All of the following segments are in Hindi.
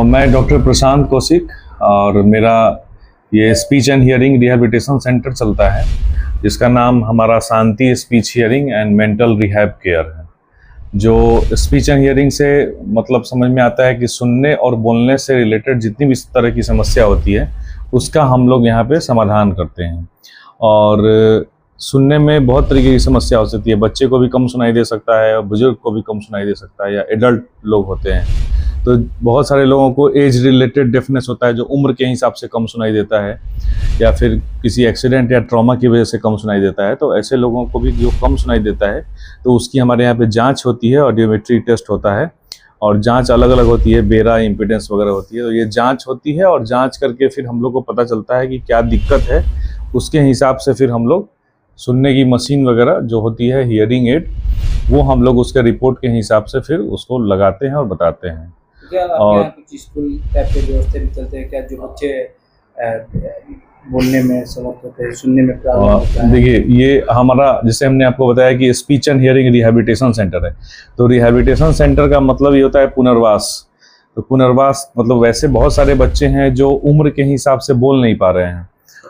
मैं डॉक्टर प्रशांत कौशिक और मेरा ये speech and hearing rehabilitation centre चलता है, जिसका नाम हमारा Shanti speech hearing and mental rehab care है। जो स्पीच एंड हियरिंग से मतलब समझ में आता है कि सुनने और बोलने से रिलेटेड जितनी भी इस तरह की समस्या होती है उसका हम लोग यहाँ पे समाधान करते हैं। और सुनने में बहुत तरीके की समस्या हो सकती है, बच्चे को भी कम सुनाई दे सकता है, बुजुर्ग को भी कम सुनाई दे सकता है, या एडल्ट लोग होते हैं तो बहुत सारे लोगों को एज रिलेटेड डेफनेस होता है जो उम्र के हिसाब से कम सुनाई देता है, या फिर किसी एक्सीडेंट या ट्रॉमा की वजह से कम सुनाई देता है। तो ऐसे लोगों को भी जो कम सुनाई देता है तो उसकी हमारे यहाँ पे जांच होती है, ऑडियोमेट्री टेस्ट होता है और जांच अलग अलग होती है, बेरा इम्पिडेंस वगैरह होती है। तो ये जांच होती है और जांच करके फिर हम लोग को पता चलता है कि क्या दिक्कत है, उसके हिसाब से फिर हम लोग सुनने की मशीन वगैरह जो होती है हियरिंग एड, वो हम लोग उसके रिपोर्ट के हिसाब से फिर उसको लगाते हैं और बताते हैं। क्या और कुछ स्कूल टाइप के व्यवस्था भी चलते हैं क्या, जो बच्चे बोलने में समर्थ होते हैं, सुनने में प्रॉब्लम होता है? देखिए, ये हमारा जैसे हमने आपको बताया कि speech and hearing rehabilitation centre है, तो रिहैबिलिटेशन सेंटर का मतलब ये होता है पुनर्वास। तो पुनर्वास मतलब वैसे बहुत सारे बच्चे हैं जो उम्र के हिसाब से बोल नहीं पा रहे हैं,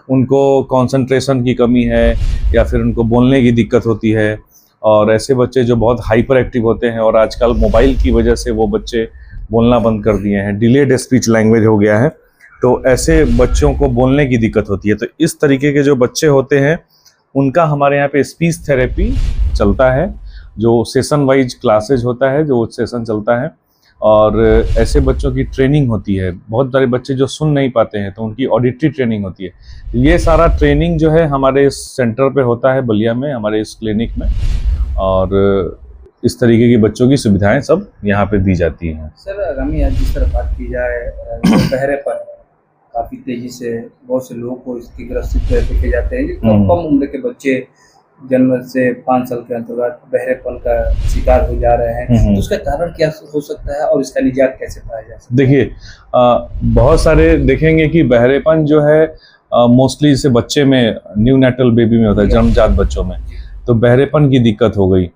उनको कंसंट्रेशन की कमी है या फिर उनको बोलने की दिक्कत होती है, और ऐसे बच्चे जो बहुत हाइपर एक्टिव होते हैं और आजकल मोबाइल की वजह से वो बच्चे बोलना बंद कर दिए हैं, डिलेड स्पीच लैंग्वेज हो गया है, तो ऐसे बच्चों को बोलने की दिक्कत होती है। तो इस तरीके के जो बच्चे होते हैं उनका हमारे यहाँ पे स्पीच थेरेपी चलता है, जो सेशन वाइज क्लासेज होता है, जो सेशन चलता है, और ऐसे बच्चों की ट्रेनिंग होती है। बहुत सारे बच्चे जो सुन नहीं पाते हैं तो उनकी ऑडिटरी ट्रेनिंग होती है। ये सारा ट्रेनिंग जो है हमारे इस सेंटर पे होता है बलिया में, हमारे इस क्लिनिक में, और इस तरीके की बच्चों की सुविधाएं सब यहाँ पे दी जाती हैं। सर, अगर जिस तरह बात की जाए बहरेपन, काफ़ी तेज़ी से बहुत से लोगों को इसकी ग्रसित देखे जाते हैं। कम उम्र के बच्चे जन्म से 5 साल के अंतर्गत बहरेपन का शिकार हो जा रहे हैं, तो उसका कारण क्या हो सकता है और इसका निजात कैसे पाया जा सकता है? देखिए, बहुत सारे देखेंगे कि बहरेपन जो है मोस्टली जैसे बच्चे में, न्यू नेटल बेबी में होता है, जन्मजात बच्चों में, तो बहरेपन की दिक्कत हो गई।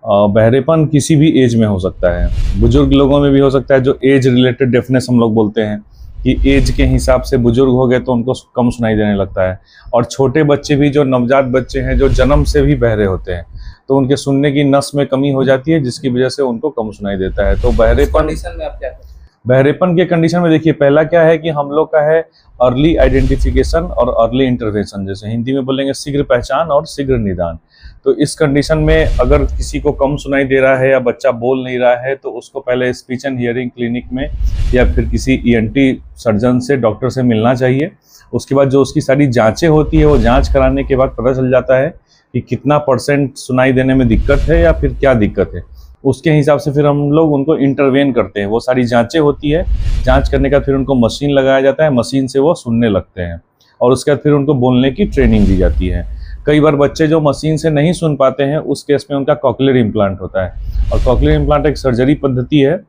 बहरेपन किसी भी एज में हो सकता है, बुजुर्ग लोगों में भी हो सकता है, जो एज रिलेटेड डेफनेस हम लोग बोलते हैं कि एज के हिसाब से बुजुर्ग हो गए तो उनको कम सुनाई देने लगता है। और छोटे बच्चे भी, जो नवजात बच्चे हैं, जो जन्म से भी बहरे होते हैं, तो उनके सुनने की नस में कमी हो जाती है, जिसकी वजह से उनको कम सुनाई देता है। तो बहरेपन कंडीशन में आप क्या करते हैं? बहरेपन के कंडीशन में देखिए, पहला क्या है कि हम लोग का है अर्ली आइडेंटिफिकेशन और अर्ली इंटरवेंशन, जैसे हिंदी में बोलेंगे शीघ्र पहचान और शीघ्र निदान। तो इस कंडीशन में अगर किसी को कम सुनाई दे रहा है या बच्चा बोल नहीं रहा है तो उसको पहले स्पीच एंड हियरिंग क्लिनिक में या फिर किसी ईएनटी सर्जन से, डॉक्टर से मिलना चाहिए। उसके बाद जो उसकी सारी जांचें होती है, वो जांच कराने के बाद पता चल जाता है कि कितना % सुनाई देने में दिक्कत है या फिर क्या दिक्कत है। उसके हिसाब से फिर हम लोग उनको इंटरवेन करते हैं। वो सारी जांचें होती है, जांच करने के बाद फिर उनको मशीन लगाया जाता है, मशीन से वो सुनने लगते हैं, और उसके बाद फिर उनको बोलने की ट्रेनिंग दी जाती है। कई बार बच्चे जो मशीन से नहीं सुन पाते हैं, उस केस में उनका कॉकलियर इम्प्लांट होता है, और कॉकलियर इम्प्लांट एक सर्जरी पद्धति है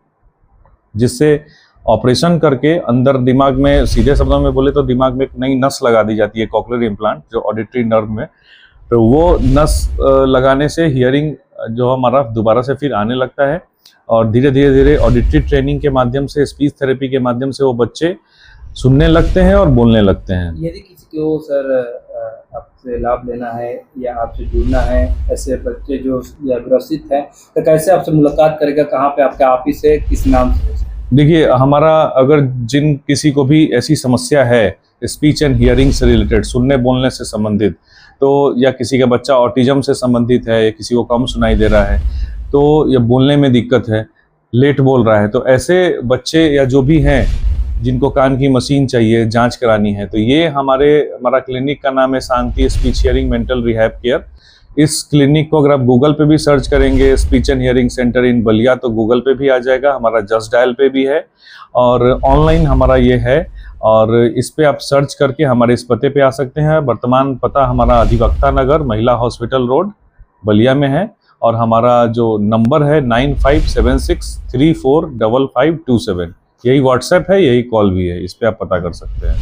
जिससे ऑपरेशन करके अंदर दिमाग में, सीधे शब्दों में बोले तो दिमाग में एक नई नस लगा दी जाती है, कॉकलियर इम्प्लांट, जो ऑडिटरी नर्व में। तो वो नस लगाने से हियरिंग जो हमारा दोबारा से फिर आने लगता है, और धीरे धीरे ऑडिटरी ट्रेनिंग के माध्यम से, स्पीच थेरेपी के माध्यम से वो बच्चे सुनने लगते हैं और बोलने लगते हैं। यदि किसी को सर आपसे लाभ लेना है या आपसे जुड़ना है, ऐसे बच्चे जो ग्रसित हैं, तो कैसे आपसे मुलाकात करेगा, कहाँ पे आपका ऑफिस है, किस नाम से? देखिए, हमारा अगर जिन किसी को भी ऐसी समस्या है स्पीच एंड हियरिंग से रिलेटेड, सुनने बोलने से संबंधित, तो या किसी का बच्चा ऑटिज्म से संबंधित है, या किसी को कम सुनाई दे रहा है, तो या बोलने में दिक्कत है, लेट बोल रहा है, तो ऐसे बच्चे या जो भी हैं जिनको कान की मशीन चाहिए, जांच करानी है, तो ये हमारा क्लिनिक का नाम है Shanti speech hearing mental rehab care. इस क्लिनिक को अगर आप गूगल पे भी सर्च करेंगे, speech and hearing centre in Ballia, तो गूगल पे भी आ जाएगा, हमारा जस्ट डायल पे भी है, और ऑनलाइन हमारा ये है, और इस पे आप सर्च करके हमारे इस पते पे आ सकते हैं। वर्तमान पता हमारा अधिवक्ता नगर, महिला हॉस्पिटल रोड, बलिया में है, और हमारा जो नंबर है 9576345527, यही व्हाट्सएप है, यही कॉल भी है, इस पे आप पता कर सकते हैं।